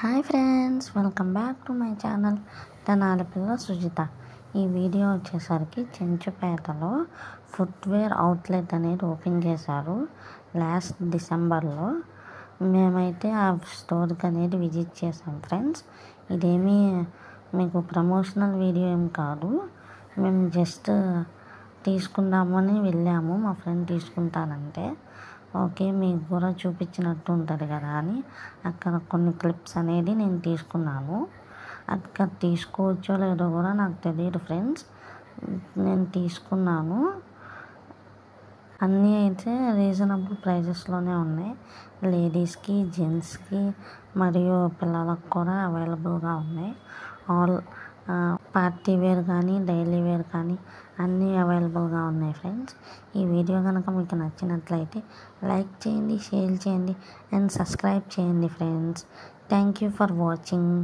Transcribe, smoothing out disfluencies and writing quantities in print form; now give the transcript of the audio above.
Hi friends, welcome back to my channel Tenali పిల్ల సుజిత. ఈ video వచ్చేసరికి చెంచుపేటలో ఫుట్వేర్ అవుట్లెట్ అనేది ఓపెన్ చేశారు లాస్ట్ డిసెంబర్లో. మేమైతే ఆ స్టోర్కి అనేది విజిట్ చేసాం ఫ్రెండ్స్. ఇదేమీ మీకు ప్రమోషనల్ వీడియో ఏం కాదు, మేము జస్ట్ తీసుకుందామని వెళ్ళాము. మా ఫ్రెండ్ తీసుకుంటానంటే ఓకే మీకు కూడా చూపించినట్టు ఉంటుంది కదా అని అక్కడ కొన్ని క్లిప్స్ అనేది నేను తీసుకున్నాను. అక్కడ తీసుకోవచ్చో లేదో కూడా నాకు తెలియదు ఫ్రెండ్స్. నేను తీసుకున్నాను. అన్నీ అయితే రీజనబుల్ ప్రైజెస్లోనే ఉన్నాయి. లేడీస్కి, జెంట్స్కి మరియు పిల్లలకు కూడా అవైలబుల్గా ఉన్నాయి. ఆల్ పార్టీ వేర్ కానీ డైలీ వేర్ కానీ అన్నీ అవైలబుల్గా ఉన్నాయి ఫ్రెండ్స్. ఈ వీడియో కనుక మీకు నచ్చినట్లయితే లైక్ చేయండి, షేర్ చేయండి అండ్ సబ్స్క్రైబ్ చేయండి friends. Thank you for watching.